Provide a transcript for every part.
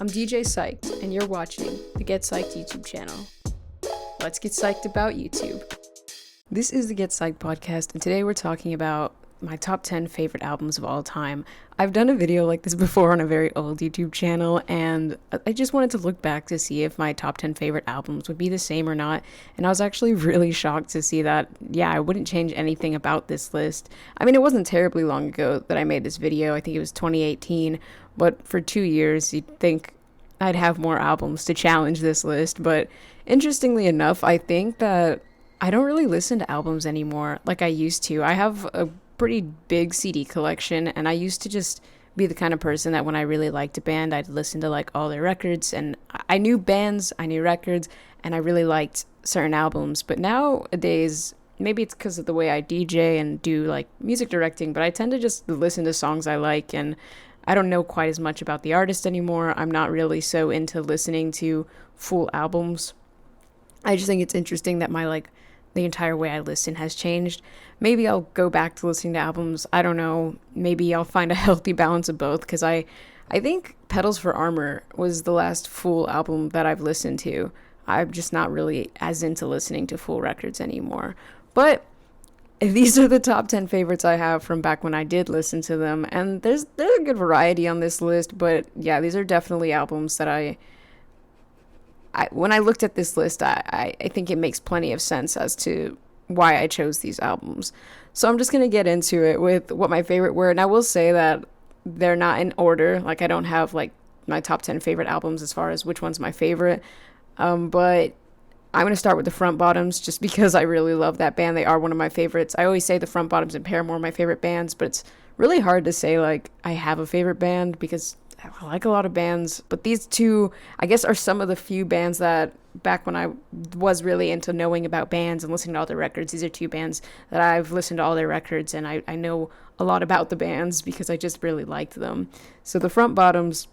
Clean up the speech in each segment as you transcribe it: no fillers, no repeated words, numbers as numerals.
I'm DJ Psyched, and you're watching the Get Psyched YouTube channel. Let's get psyched about YouTube. This is the Get Psyched Podcast, and today we're talking about my top 10 favorite albums of all time. I've done a video like this before on a very old YouTube channel, and I just wanted to look back to see if my top 10 favorite albums would be the same or not, and I was actually really shocked to see that, yeah, I wouldn't change anything about this list. I mean, it wasn't terribly long ago that I made this video. I think it was 2018, but for 2 years, you'd think I'd have more albums to challenge this list, but interestingly enough, I think that I don't really listen to albums anymore like I used to. I have a pretty big CD collection, and I used to just be the kind of person that when I really liked a band, I'd listen to like all their records, and I knew bands, I knew records, and I really liked certain albums. But nowadays, maybe it's because of the way I DJ and do like music directing, but I tend to just listen to songs I like, and I don't know quite as much about the artist anymore. I'm not really so into listening to full albums. I just think it's interesting that the entire way I listen has changed. Maybe I'll go back to listening to albums. I don't know. Maybe I'll find a healthy balance of both, because I think Petals for Armor was the last full album that I've listened to. I'm just not really as into listening to full records anymore. But these are the top 10 favorites I have from back when I did listen to them. And there's a good variety on this list, but yeah, these are definitely albums that when I looked at this list, I think it makes plenty of sense as to why I chose these albums. So I'm just going to get into it with what my favorite were. And I will say that they're not in order. Like, I don't have like my top 10 favorite albums as far as which one's my favorite. But I'm going to start with the Front Bottoms just because I really love that band. They are one of my favorites. I always say the Front Bottoms and Paramore are my favorite bands, but it's really hard to say like I have a favorite band because I like a lot of bands, but these two, I guess, are some of the few bands that back when I was really into knowing about bands and listening to all their records, these are two bands that I've listened to all their records, and I know a lot about the bands because I just really liked them. So the Front Bottoms,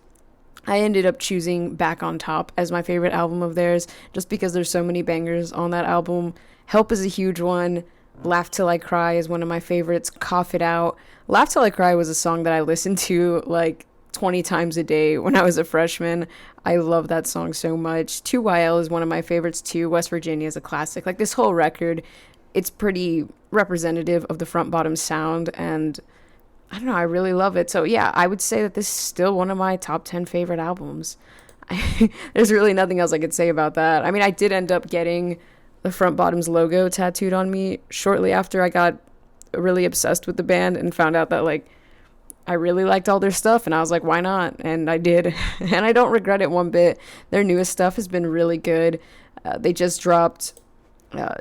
I ended up choosing Back on Top as my favorite album of theirs, just because there's so many bangers on that album. Help is a huge one. Laugh Till I Cry is one of my favorites. Cough It Out. Laugh Till I Cry was a song that I listened to like 20 times a day when I was a freshman. I love that song so much. 2YL is one of my favorites too. West Virginia is a classic. Like, this whole record, it's pretty representative of the Front Bottom sound, and I don't know, I really love it. So yeah, I would say that this is still one of my top 10 favorite albums. There's really nothing else I could say about that. I mean, I did end up getting the Front Bottoms logo tattooed on me shortly after I got really obsessed with the band and found out that like I really liked all their stuff, and I was like, why not? And I did, and I don't regret it one bit. Their newest stuff has been really good. They just dropped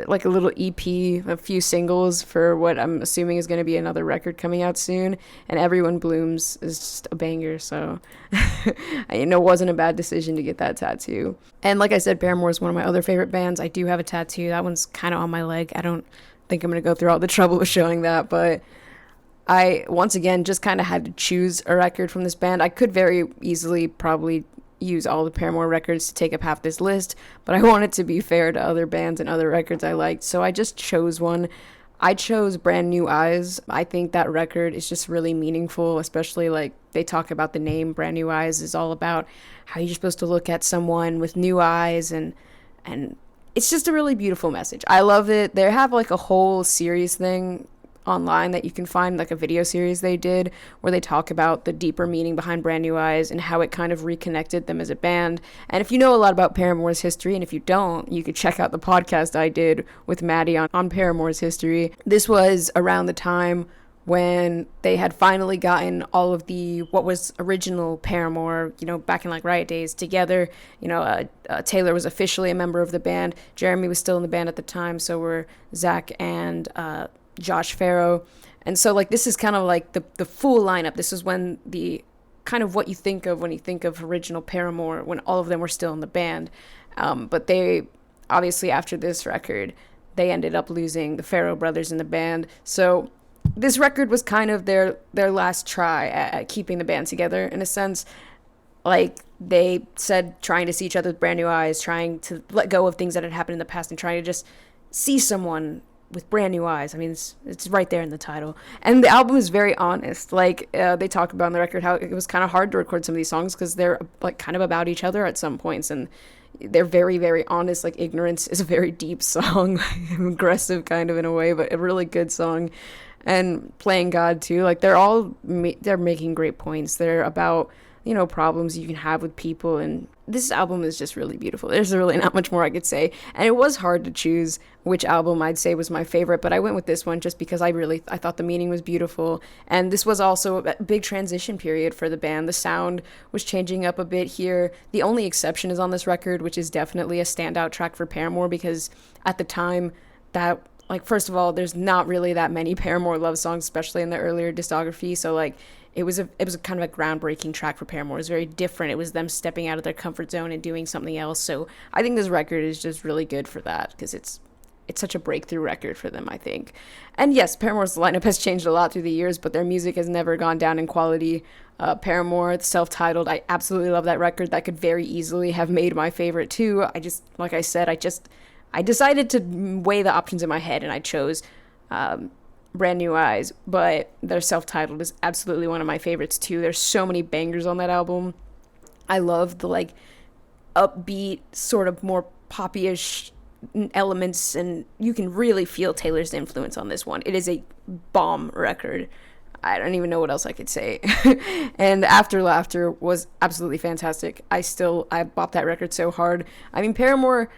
like a little EP, a few singles for what I'm assuming is going to be another record coming out soon, and Everyone Blooms is just a banger, so it wasn't a bad decision to get that tattoo. And like I said, Paramore is one of my other favorite bands. I do have a tattoo. That one's kind of on my leg. I don't think I'm going to go through all the trouble of showing that, but I, once again, just kind of had to choose a record from this band. I could very easily probably use all the Paramore records to take up half this list, but I wanted to be fair to other bands and other records I liked, so I just chose one. I chose Brand New Eyes. I think that record is just really meaningful, especially like they talk about the name. Brand New Eyes is all about how you're supposed to look at someone with new eyes, and it's just a really beautiful message. I love it. They have like a whole series thing online that you can find, like a video series they did where they talk about the deeper meaning behind Brand New Eyes and how it kind of reconnected them as a band. And if you know a lot about Paramore's history, and if you don't, you could check out the podcast I did with Maddie on Paramore's history. This was around the time when they had finally gotten all of the what was original Paramore, back in like Riot Days together. Taylor was officially a member of the band. Jeremy was still in the band at the time, so were Zach and Josh Farrow. And so like this is kind of like the full lineup. This is when the kind of what you think of when you think of original Paramore, when all of them were still in the band. But they obviously, after this record, they ended up losing the Farrow brothers in the band. So this record was kind of their last try at keeping the band together, in a sense. Like, they said, trying to see each other with brand new eyes, trying to let go of things that had happened in the past, and trying to just see someone with Brand New Eyes. I mean, it's right there in the title. And the album is very honest. Like, they talk about on the record how it was kind of hard to record some of these songs because they're, like, kind of about each other at some points. And they're very, very honest. Like, Ignorance is a very deep song, aggressive kind of in a way, but a really good song. And Playing God, too. Like, they're making great points. They're about, you know, problems you can have with people, and this album is just really beautiful. There's really not much more I could say, and it was hard to choose which album I'd say was my favorite, but I went with this one just because I thought the meaning was beautiful, and this was also a big transition period for the band. The sound was changing up a bit here. The only exception is on this record, which is definitely a standout track for Paramore, because at the time that, like, first of all, there's not really that many Paramore love songs, especially in the earlier discography, so, like, it was a kind of a groundbreaking track for Paramore. It was very different. It was them stepping out of their comfort zone and doing something else. So I think this record is just really good for that, because it's such a breakthrough record for them, I think. And yes, Paramore's lineup has changed a lot through the years, but their music has never gone down in quality. Paramore, self-titled, I absolutely love that record. That could very easily have made my favorite too. Like I said, I decided to weigh the options in my head, and I chose Brand New Eyes, but their self-titled is absolutely one of my favorites too. There's so many bangers on that album. I love the, like, upbeat, sort of more poppy-ish elements, and you can really feel Taylor's influence on this one. It is a bomb record. I don't even know what else I could say. And After Laughter was absolutely fantastic. I bought that record so hard. I mean, Paramore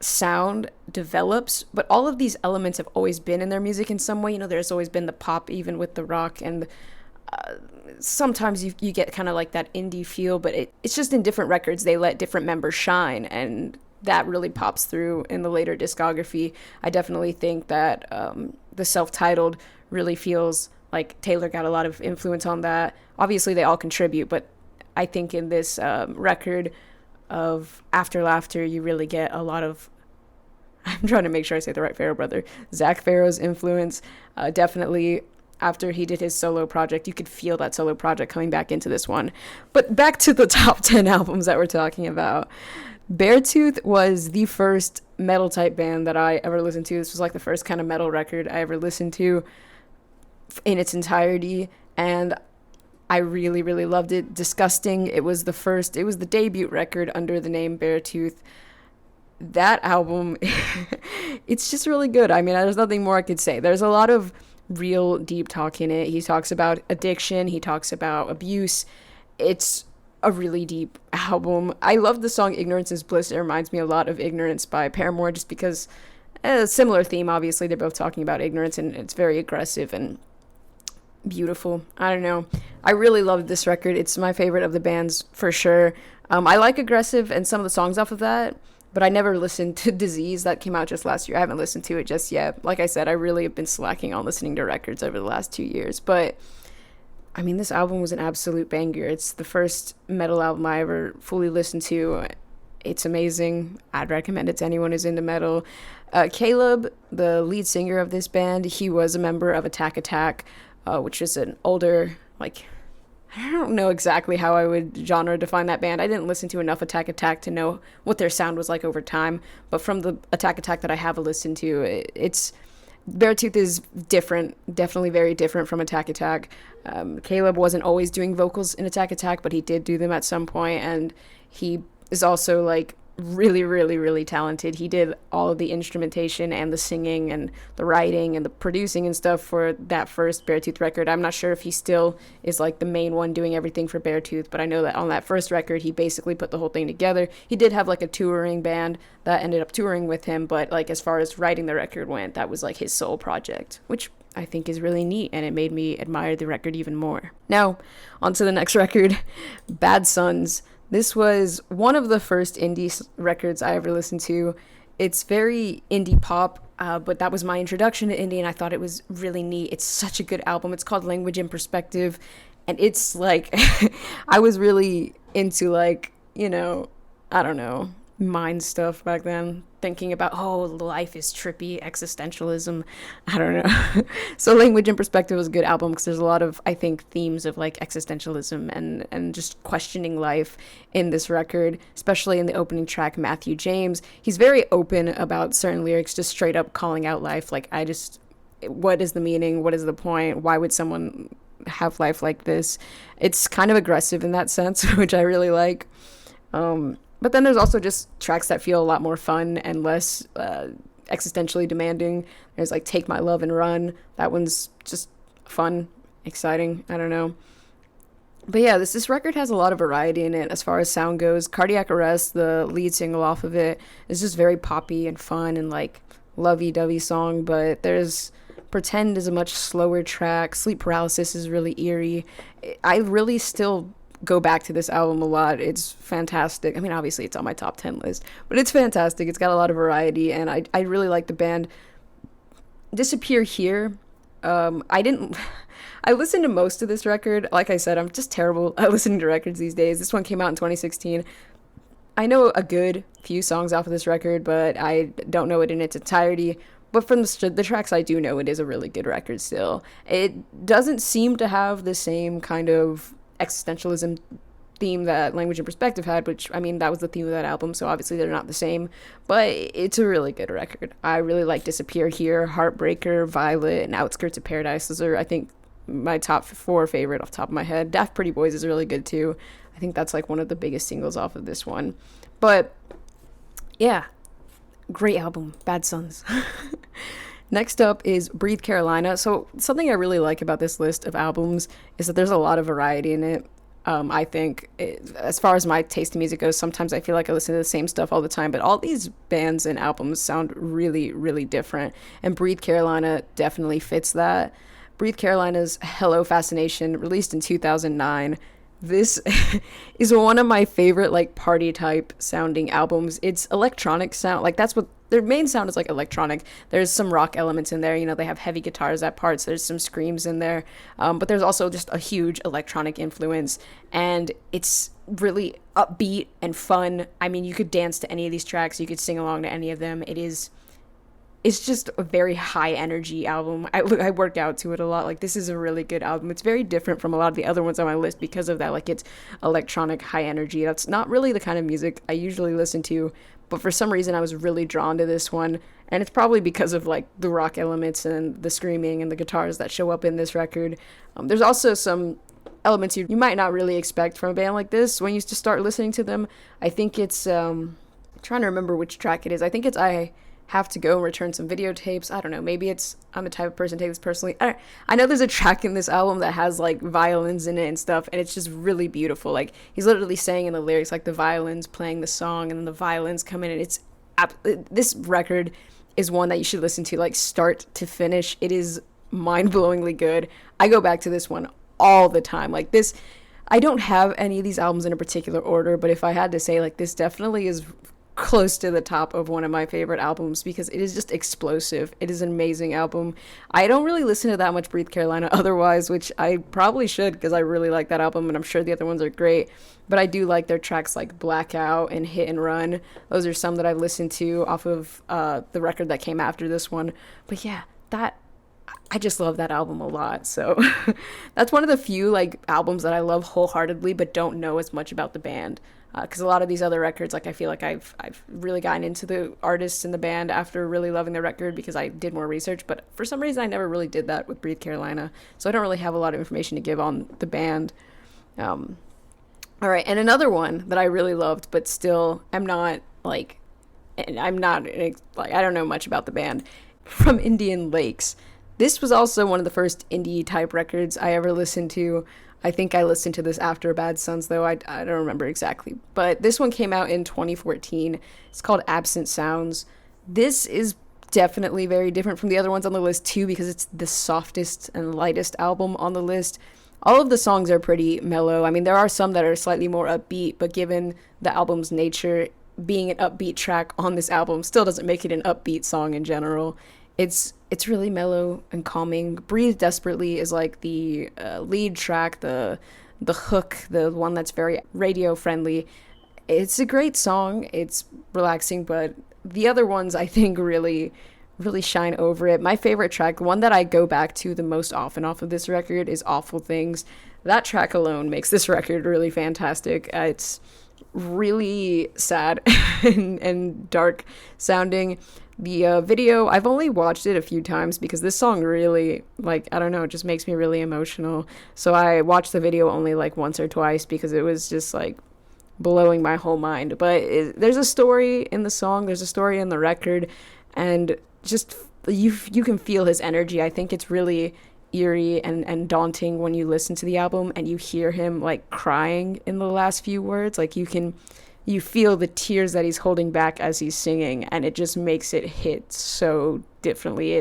sound develops, but all of these elements have always been in their music in some way. You know, there's always been the pop, even with the rock, and sometimes you get kind of like that indie feel, but it's just in different records they let different members shine, and that really pops through in the later discography. I definitely think that the self-titled really feels like Taylor got a lot of influence on that. Obviously they all contribute, but I think in this record of After Laughter, you really get a lot of, I'm trying to make sure I say the right Farrow brother, Zach Farrow's influence. Definitely after he did his solo project, you could feel that solo project coming back into this one. But back to the top 10 albums that we're talking about. Beartooth was the first metal type band that I ever listened to. This was like the first kind of metal record I ever listened to in its entirety, and I really, really loved it. Disgusting. It was the debut record under the name Beartooth. That album, it's just really good. I mean, there's nothing more I could say. There's a lot of real deep talk in it. He talks about addiction. He talks about abuse. It's a really deep album. I love the song Ignorance is Bliss. It reminds me a lot of Ignorance by Paramore, just because a similar theme. Obviously, they're both talking about ignorance, and it's very aggressive and beautiful. I don't know. I really loved this record. It's my favorite of the bands for sure. I like Aggressive and some of the songs off of that, but I never listened to Disease. That came out just last year. I haven't listened to it just yet. Like I said, I really have been slacking on listening to records over the last 2 years, but I mean, this album was an absolute banger. It's the first metal album I ever fully listened to. It's amazing. I'd recommend it to anyone who's into metal. Caleb, the lead singer of this band, he was a member of Attack Attack, which is an older, like, I don't know exactly how I would genre define that band. I didn't listen to enough Attack Attack to know what their sound was like over time, but from the Attack Attack that I have listened to, it's Beartooth is different, definitely very different from Attack Attack. Caleb wasn't always doing vocals in Attack Attack, but he did do them at some point, and he is also, like, really, really, really talented. He did all of the instrumentation and the singing and the writing and the producing and stuff for that first Beartooth record. I'm not sure if he still is, like, the main one doing everything for Beartooth, but I know that on that first record, he basically put the whole thing together. He did have, like, a touring band that ended up touring with him, but, like, as far as writing the record went, that was, like, his sole project, which I think is really neat, and it made me admire the record even more. Now, on to the next record, Bad Sons. This was one of the first indie records I ever listened to. It's very indie pop, but that was my introduction to indie, and I thought it was really neat. It's such a good album. It's called Language in Perspective, and it's like, I was really into, like, you know, I don't know, mind stuff back then, thinking about, oh, life is trippy, existentialism. I don't know. So Language and Perspective was a good album because there's a lot of, I think, themes of like existentialism and just questioning life in this record, especially in the opening track, Matthew James. He's very open about certain lyrics, just straight up calling out life. Like, what is the meaning? What is the point? Why would someone have life like this? It's kind of aggressive in that sense, which I really like. But then there's also just tracks that feel a lot more fun and less existentially demanding. There's like Take My Love and Run. That one's just fun, exciting. I don't know. But yeah, this record has a lot of variety in it as far as sound goes. Cardiac Arrest, the lead single off of it, is just very poppy and fun and like lovey-dovey song. But there's Pretend is a much slower track. Sleep Paralysis is really eerie. I really still go back to this album a lot. It's fantastic. I mean, obviously it's on my top 10 list, but it's fantastic. It's got a lot of variety, and I really like the band. Disappear Here, I listened to most of this record. Like I said, I'm just terrible at listening to records these days. This one came out in 2016. I know a good few songs off of this record, but I don't know it in its entirety. But from the tracks I do know, it is a really good record still. It doesn't seem to have the same kind of existentialism theme that Language and Perspective had, which, I mean, that was the theme of that album, so obviously they're not the same, but it's a really good record. I really like Disappear Here, Heartbreaker, Violet, and Outskirts of Paradise. Those are, I think, my top 4 favorite off the top of my head. Daft Pretty Boys is really good too. I think that's like one of the biggest singles off of this one. But yeah, great album, Bad Sons. Next up is Breathe Carolina. So something I really like about this list of albums is that there's a lot of variety in it. I think as far as my taste in music goes, sometimes I feel like I listen to the same stuff all the time, but all these bands and albums sound really, really different. And Breathe Carolina definitely fits that. Breathe Carolina's Hello Fascination, released in 2009. This is one of my favorite like party type sounding albums. It's electronic sound, like that's what their main sound is, like electronic. There's some rock elements in there, you know, they have heavy guitars at parts, there's some screams in there, but there's also just a huge electronic influence, and it's really upbeat and fun. I mean, you could dance to any of these tracks, you could sing along to any of them. It's just a very high energy album. I work out to it a lot. Like, this is a really good album. It's very different from a lot of the other ones on my list because of that. Like, it's electronic, high energy. That's not really the kind of music I usually listen to, but for some reason I was really drawn to this one, and it's probably because of like the rock elements and the screaming and the guitars that show up in this record. There's also some elements you might not really expect from a band like this when you just start listening to them. I think it's I'm trying to remember which track it is. I think it's I Have to Go and Return Some Videotapes. I don't know, maybe it's I'm the type of person to take this personally. I know there's a track in this album that has like violins in it and stuff, and it's just really beautiful. Like, he's literally saying in the lyrics like the violins playing the song and then the violins come in, and it's this record is one that you should listen to like start to finish. It is mind-blowingly good. I go back to this one all the time. Like, this, I don't have any of these albums in a particular order, but if I had to say, like, this definitely is close to the top of one of my favorite albums because it is just explosive. It is an amazing album. I don't really listen to that much Breathe Carolina otherwise, which I probably should because I really like that album, and I'm sure the other ones are great, but I do like their tracks like Blackout and Hit and Run. Those are some that I've listened to off of the record that came after this one. But yeah, I just love that album a lot. So that's one of the few like albums that I love wholeheartedly but don't know as much about the band. Because a lot of these other records, like, I feel like I've really gotten into the artists in the band after really loving the record because I did more research, but for some reason I never really did that with Breathe Carolina, so I don't really have a lot of information to give on the band. All right, and another one that I really loved, but still I don't know much about the band, From Indian Lakes. This was also one of the first indie type records I ever listened to. I think I listened to this after Bad Sons, though. I don't remember exactly. But this one came out in 2014. It's called Absent Sounds. This is definitely very different from the other ones on the list, too, because it's the softest and lightest album on the list. All of the songs are pretty mellow. I mean, there are some that are slightly more upbeat, but given the album's nature, being an upbeat track on this album still doesn't make it an upbeat song in general. It's really mellow and calming. Breathe Desperately is like the lead track, the hook, the one that's very radio friendly. It's a great song. It's relaxing, but the other ones I think really shine over it. My favorite track, the one that I go back to the most often off of this record, is Awful Things. That track alone makes this record really fantastic. It's really sad and dark sounding. The video, I've only watched it a few times because this song really, like, I don't know, it just makes me really emotional. So I watched the video only like once or twice because it was just like blowing my whole mind. But there's a story in the song, there's a story in the record, and just you can feel his energy. I think it's really eerie and daunting when you listen to the album and you hear him like crying in the last few words. Like you feel the tears that he's holding back as he's singing, and it just makes it hit so differently.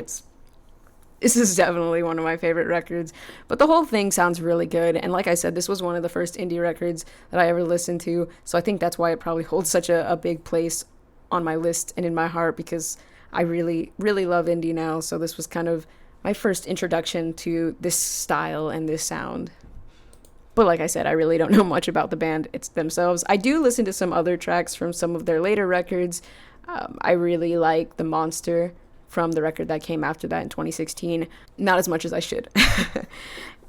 This is definitely one of my favorite records, but the whole thing sounds really good. And like I said, this was one of the first indie records that I ever listened to, so I think that's why it probably holds such a big place on my list and in my heart, because I really love indie now. So this was kind of my first introduction to this style and this sound. But like I said, I really don't know much about the band themselves. I do listen to some other tracks from some of their later records. I really like The Monster from the record that came after that in 2016. Not as much as I should.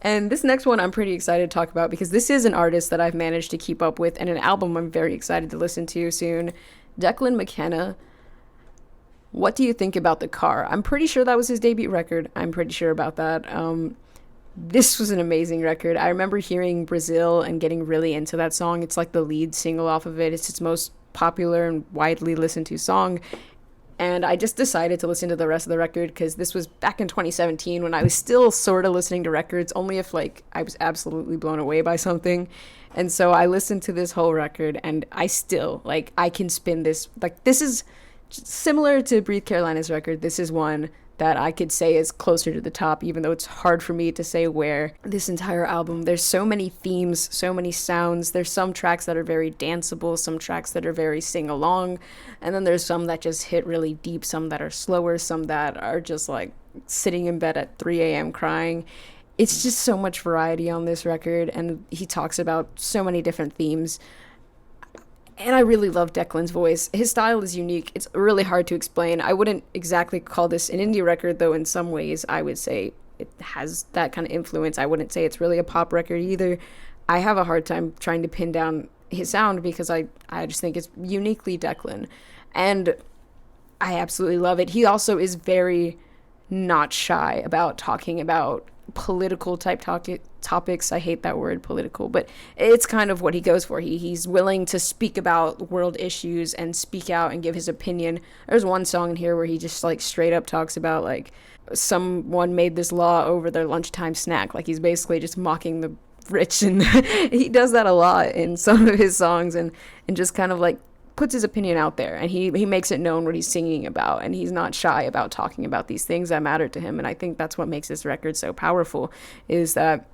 And this next one I'm pretty excited to talk about because this is an artist that I've managed to keep up with and an album I'm very excited to listen to soon. Declan Mckenna. What do you think about The Car? I'm pretty sure that was his debut record. I'm pretty sure about that. This was an amazing record. I remember hearing Brazil and getting really into that song. It's like the lead single off of it. It's its most popular and widely listened to song. And I just decided to listen to the rest of the record because this was back in 2017 when I was still sort of listening to records, only if like I was absolutely blown away by something. And so I listened to this whole record and I still, like, I can spin this. Like, this is similar to Breathe Carolina's record. This is one that I could say is closer to the top, even though it's hard for me to say where. This entire album, there's so many themes, so many sounds. There's some tracks that are very danceable, some tracks that are very sing-along, and then there's some that just hit really deep, some that are slower, some that are just like sitting in bed at 3 a.m. crying. It's just so much variety on this record, and he talks about so many different themes. And I really love Declan's voice. His style is unique. It's really hard to explain. I wouldn't exactly call this an indie record, though in some ways I would say it has that kind of influence. I wouldn't say it's really a pop record either. I have a hard time trying to pin down his sound because I just think it's uniquely Declan. And I absolutely love it. He also is very not shy about talking about political type topics. I hate that word, political, but it's kind of what he goes for. He's willing to speak about world issues and speak out and give his opinion. There's one song in here where he just like straight up talks about like someone made this law over their lunchtime snack. Like he's basically just mocking the rich, and he does that a lot in some of his songs and just kind of like puts his opinion out there, and he makes it known what he's singing about, and he's not shy about talking about these things that matter to him. And I think that's what makes this record so powerful, is that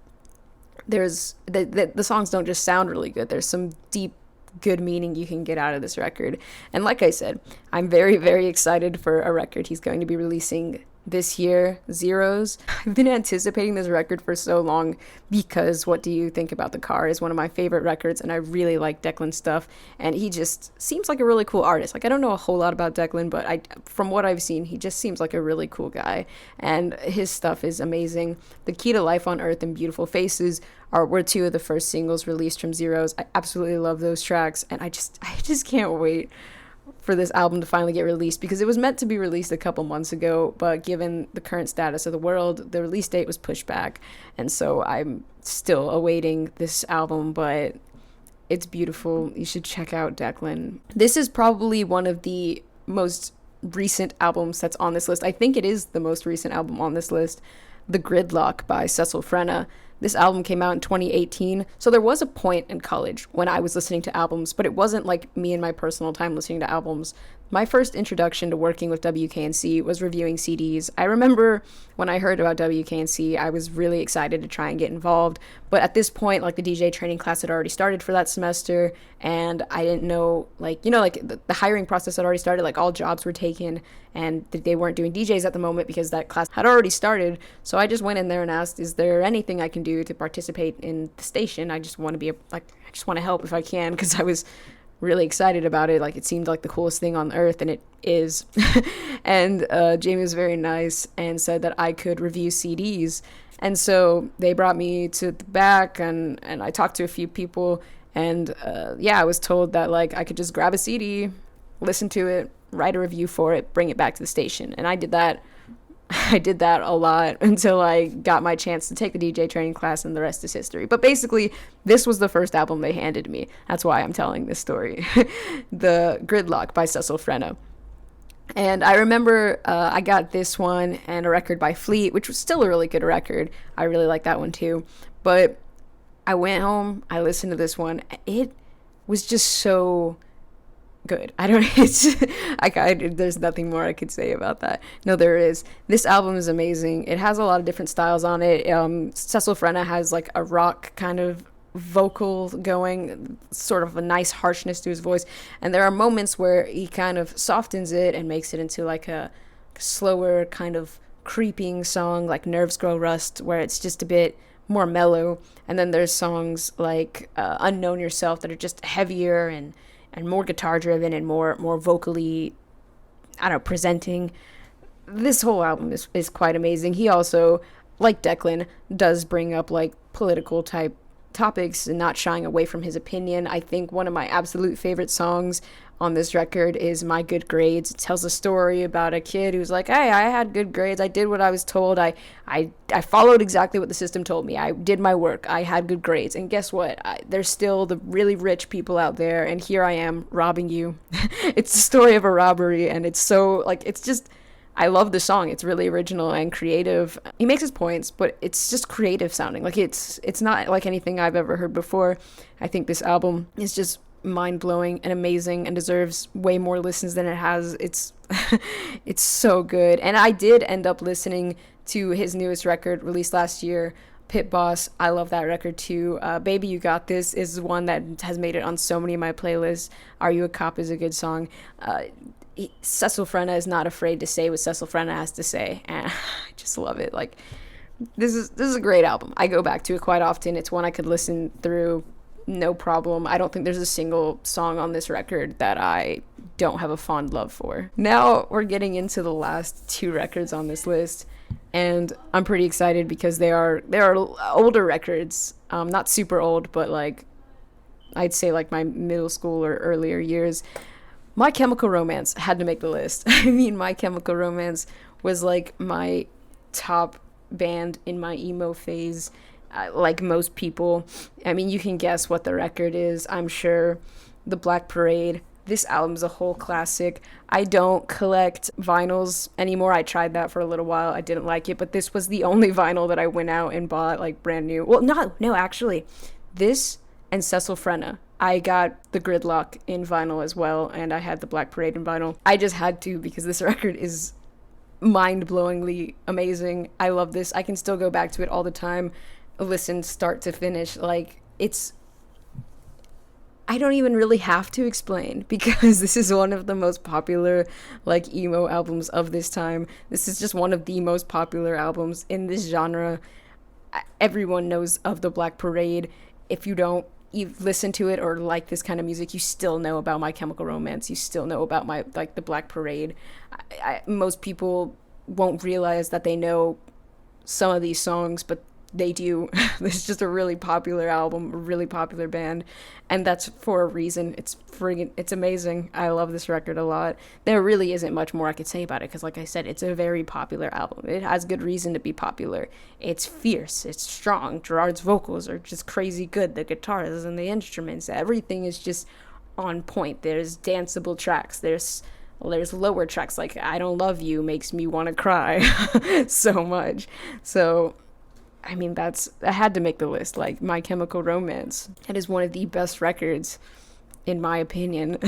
there's the songs don't just sound really good. There's some deep good meaning you can get out of this record. And like I said, I'm very, very excited for a record he's going to be releasing this year, Zeros. I've been anticipating this record for so long because What Do You Think About the Car is one of my favorite records, and I really like Declan's stuff, and he just seems like a really cool artist. Like, I don't know a whole lot about Declan, but from what I've seen, he just seems like a really cool guy, and his stuff is amazing. The Key to Life on Earth and Beautiful Faces were two of the first singles released from Zeros. I absolutely love those tracks, and I just can't wait for this album to finally get released, because it was meant to be released a couple months ago, but given the current status of the world, the release date was pushed back, and so I'm still awaiting this album, but it's beautiful. You should check out Declan. This is probably one of the most recent albums that's on this list. I think it is the most recent album on this list, The Gridlock by Cecil Frenna. This album came out in 2018, so there was a point in college when I was listening to albums, but it wasn't like me in my personal time listening to albums. My first introduction to working with Wknc was reviewing CDs. I remember when I heard about Wknc, I was really excited to try and get involved, but at this point, like, the DJ training class had already started for that semester, and I didn't know, like, the hiring process had already started, like, all jobs were taken, and they weren't doing DJs at the moment because that class had already started. So I just went in there and asked, is there anything I can do to participate in the station? I just want to help if I can, because I was really excited about it. Like, it seemed like the coolest thing on earth, and it is. And Jamie was very nice and said that I could review CDs. And so they brought me to the back, and I talked to a few people, and I was told that, like, I could just grab a CD, listen to it, write a review for it, bring it back to the station. And I did that a lot until I got my chance to take the DJ training class, and the rest is history. But basically, this was the first album they handed me. That's why I'm telling this story. The Gridlock by Cecil Frenna. And I remember I got this one and a record by Fleet, which was still a really good record. I really like that one too. But I went home, I listened to this one. It was just so good. There's nothing more I could say about that. No, there is. This album is amazing. It has a lot of different styles on it. Cecil Frenna has like a rock kind of vocal going, sort of a nice harshness to his voice, and there are moments where he kind of softens it and makes it into like a slower kind of creeping song like Nerves Grow Rust, where it's just a bit more mellow. And then there's songs like Unknown Yourself that are just heavier and more guitar driven and more vocally, presenting. This whole album is quite amazing. He also, like Declan, does bring up like political type topics and not shying away from his opinion. I think one of my absolute favorite songs on this record is My Good Grades. It tells a story about a kid who's like, hey, I had good grades. I did what I was told. I followed exactly what the system told me. I did my work. I had good grades. And guess what? There's still the really rich people out there, and here I am robbing you. It's the story of a robbery, and it's so, like, it's just, I love the song. It's really original and creative. He makes his points, but it's just creative sounding. Like, it's not like anything I've ever heard before. I think this album is just mind-blowing and amazing and deserves way more listens than it has. It's it's so good. And I did end up listening to his newest record released last year, Pit Boss. I love that record too. Baby You Got This is one that has made it on so many of my playlists. Are You a Cop is a good song. Cecil Frenna is not afraid to say what Cecil Frenna has to say, and I just love it. Like, this is a great album. I go back to it quite often. It's one I could listen through no problem. I don't think there's a single song on this record that I don't have a fond love for. Now we're getting into the last two records on this list, and I'm pretty excited because they are older records. Not super old, but like I'd say like my middle school or earlier years. My Chemical Romance had to make the list. I mean, My Chemical Romance was like my top band in my emo phase, like most people. I mean, you can guess what the record is, I'm sure. The Black Parade. This album's a whole classic. I don't collect vinyls anymore. I tried that for a little while. I didn't like it, but this was the only vinyl that I went out and bought, like, brand new. Well, no, actually. This and Cecil Frenna. I got the Gridlock in vinyl as well, and I had the Black Parade in vinyl. I just had to, because this record is mind-blowingly amazing. I love this. I can still go back to it all the time, listen start to finish. Like, I don't even really have to explain, because this is one of the most popular, like, emo albums of this time. This is just one of the most popular albums in this genre. Everyone knows of the Black Parade. If you don't listen to it or like this kind of music, you still know about My Chemical Romance. You still know about the Black Parade. Most people won't realize that they know some of these songs, but they do. This is just a really popular album, a really popular band, and that's for a reason. It's amazing. I love this record a lot. There really isn't much more I could say about it, because like I said, it's a very popular album. It has good reason to be popular. It's fierce, it's strong. Gerard's vocals are just crazy good. The guitars and the instruments, everything is just on point. There's danceable tracks. There's lower tracks, like I Don't Love You makes me want to cry so much. So I mean, I had to make the list. Like, My Chemical Romance, it is one of the best records, in my opinion.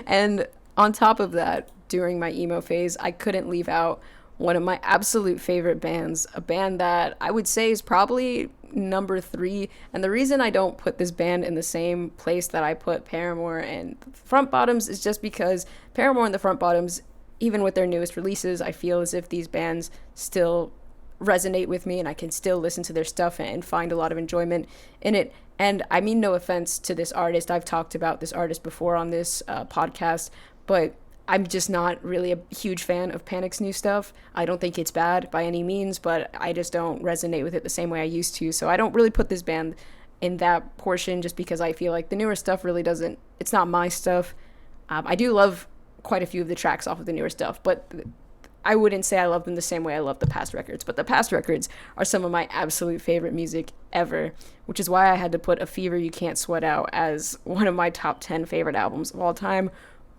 And on top of that, during my emo phase, I couldn't leave out one of my absolute favorite bands, a band that I would say is probably number 3. And the reason I don't put this band in the same place that I put Paramore and Front Bottoms is just because Paramore and the Front Bottoms, even with their newest releases, I feel as if these bands still resonate with me, and I can still listen to their stuff and find a lot of enjoyment in it. And I mean no offense to this artist. I've talked about this artist before on this podcast, but I'm just not really a huge fan of Panic's new stuff. I don't think it's bad by any means, but I just don't resonate with it the same way I used to. So I don't really put this band in that portion just because I feel like the newer stuff really doesn't, it's not my stuff. I do love quite a few of the tracks off of the newer stuff, but I wouldn't say I love them the same way I love the past records. But the past records are some of my absolute favorite music ever, which is why I had to put A Fever You Can't Sweat Out as one of my top 10 favorite albums of all time,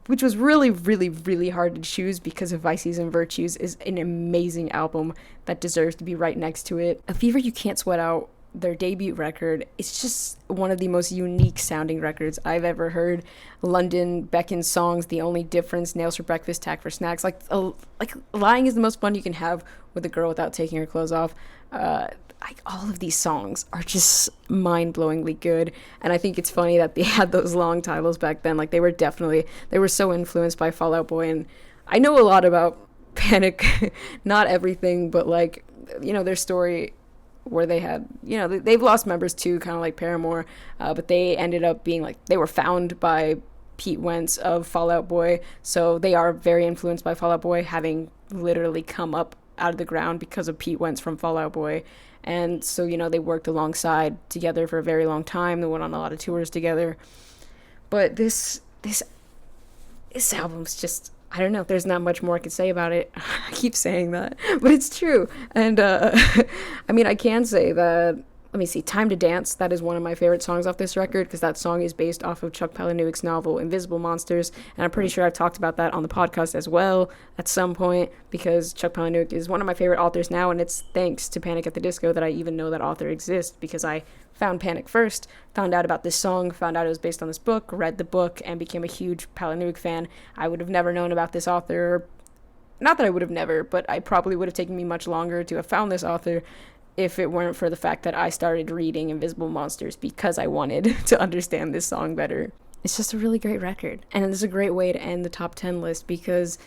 which was really, really, really hard to choose because of Vices and Virtues is an amazing album that deserves to be right next to it. A Fever You Can't Sweat Out, their debut record, it's just one of the most unique sounding records I've ever heard. London beckons songs, The Only Difference, Nails for Breakfast, Tack for Snacks. Like Lying is the most fun you can have with a girl without taking her clothes off. All of these songs are just mind-blowingly good, and I think it's funny that they had those long titles back then. Like they were so influenced by Fall Out Boy, and I know a lot about Panic, not everything, but like, you know, their story where they had, you know, they've lost members too, kind of like Paramore, but they ended up being like, they were found by Pete Wentz of Fall Out Boy, so they are very influenced by Fall Out Boy, having literally come up out of the ground because of Pete Wentz from Fall Out Boy. And so, you know, they worked alongside together for a very long time. They went on a lot of tours together. But this album's just, I don't know, there's not much more I could say about it. I keep saying that, but it's true. And, I mean, I can say that, let me see, Time to Dance, that is one of my favorite songs off this record, because that song is based off of Chuck Palahniuk's novel Invisible Monsters, and I'm pretty sure I've talked about that on the podcast as well at some point, because Chuck Palahniuk is one of my favorite authors now, and it's thanks to Panic at the Disco that I even know that author exists, because I found Panic first, found out about this song, found out it was based on this book, read the book, and became a huge Palahniuk fan. I would have never known about this author, not that I would have never, but I probably would have taken me much longer to have found this author if it weren't for the fact that I started reading Invisible Monsters because I wanted to understand this song better. It's just a really great record, and it's a great way to end the top 10 list because,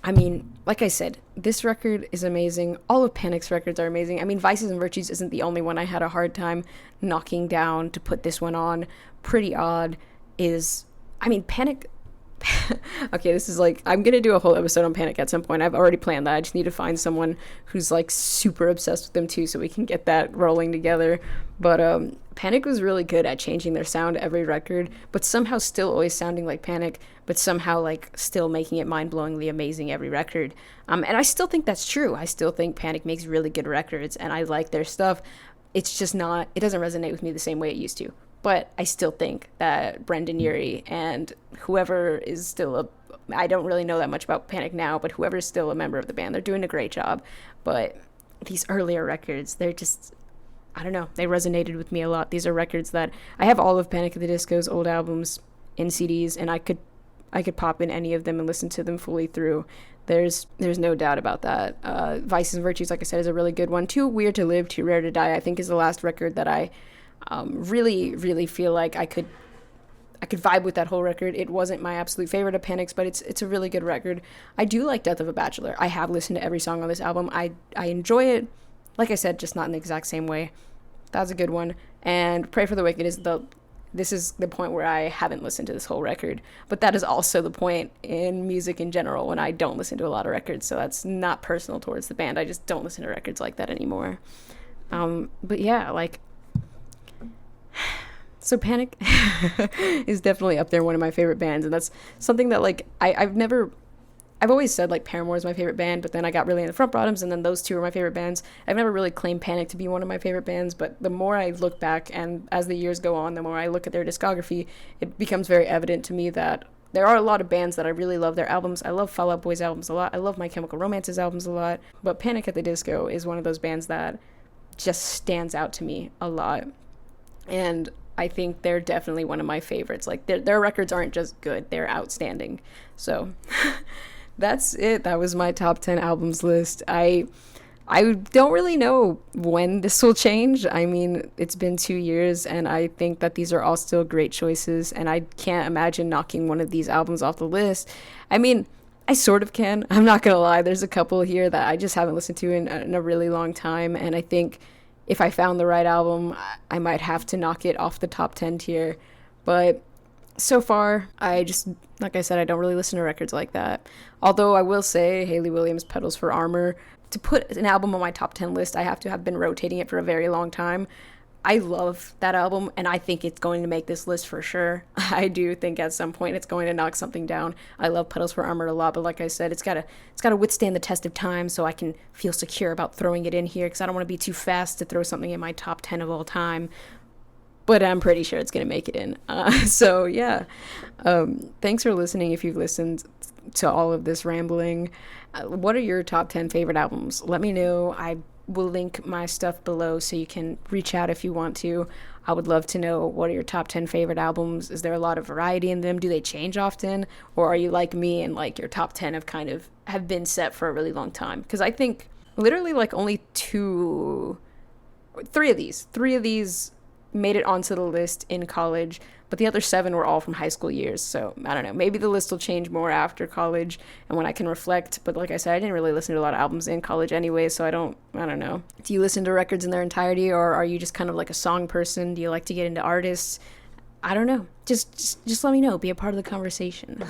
I mean, like I said, this record is amazing. All of Panic's records are amazing. I mean, Vices and Virtues isn't the only one I had a hard time knocking down to put this one on. Pretty Odd is, I mean, Panic... Okay, this is like, I'm gonna do a whole episode on Panic at some point. I've already planned that. I just need to find someone who's like super obsessed with them too, so we can get that rolling together. But Panic was really good at changing their sound every record, but somehow still always sounding like Panic, but somehow like still making it mind-blowingly amazing every record. And I still think that's true. I still think Panic makes really good records, and I like their stuff. It's just not, it doesn't resonate with me the same way it used to. But I still think that Brendan Urie and whoever is still I don't really know that much about Panic now, but whoever's still a member of the band, they're doing a great job. But these earlier records, they're just, I don't know, they resonated with me a lot. These are records that, I have all of Panic at the Disco's old albums in CDs, and I could pop in any of them and listen to them fully through. There's no doubt about that. Vices and Virtues, like I said, is a really good one. Too Weird to Live, Too Rare to Die, I think is the last record that I really, really feel like I could vibe with that whole record. It wasn't my absolute favorite of Panic's, but it's a really good record. I do like Death of a Bachelor. I have listened to every song on this album. I enjoy it. Like I said, just not in the exact same way. That's a good one. And Pray for the Wicked this is the point where I haven't listened to this whole record, but that is also the point in music in general when I don't listen to a lot of records. So that's not personal towards the band. I just don't listen to records like that anymore. But yeah, like, so Panic is definitely up there, one of my favorite bands, and that's something that, like, I've always said, like, Paramore is my favorite band, but then I got really into Front Bottoms, and then those two are my favorite bands. I've never really claimed Panic to be one of my favorite bands, but the more I look back, and as the years go on, the more I look at their discography, it becomes very evident to me that there are a lot of bands that I really love their albums. I love Fall Out Boy's albums a lot. I love My Chemical Romance's albums a lot, but Panic at the Disco is one of those bands that just stands out to me a lot. And I think they're definitely one of my favorites. Like, their records aren't just good, they're outstanding. So that's it. That was my top 10 albums list. I don't really know when this will change. I mean, it's been 2 years, and I think that these are all still great choices, and I can't imagine knocking one of these albums off the list. I mean, I sort of can. I'm not gonna lie. There's a couple here that I just haven't listened to in a really long time, and I think if I found the right album, I might have to knock it off the top 10 tier. But so far, like I said, I don't really listen to records like that. Although I will say Hayley Williams' Petals for Armor, to put an album on my top 10 list, I have to have been rotating it for a very long time. I love that album, and I think it's going to make this list for sure. I do think at some point it's going to knock something down. I love Petals for Armor a lot, but like I said, it's gotta withstand the test of time so I can feel secure about throwing it in here, because I don't want to be too fast to throw something in my top 10 of all time. But I'm pretty sure it's going to make it in. So yeah, thanks for listening if you've listened to all of this rambling. What are your top 10 favorite albums? Let me know. I will link my stuff below so you can reach out if you want to. I would love to know, what are your top 10 favorite albums? Is there a lot of variety in them? Do they change often? Or are you like me and like your top 10 have been set for a really long time? Because I think literally like only three of these made it onto the list in college, but the other 7 were all from high school years. So I don't know, maybe the list will change more after college and when I can reflect. But like I said, I didn't really listen to a lot of albums in college anyway, so I don't know. Do you listen to records in their entirety, or are you just kind of like a song person? Do you like to get into artists? I don't know. Just let me know. Be a part of the conversation.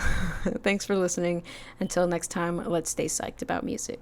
Thanks for listening. Until next time, let's stay psyched about music.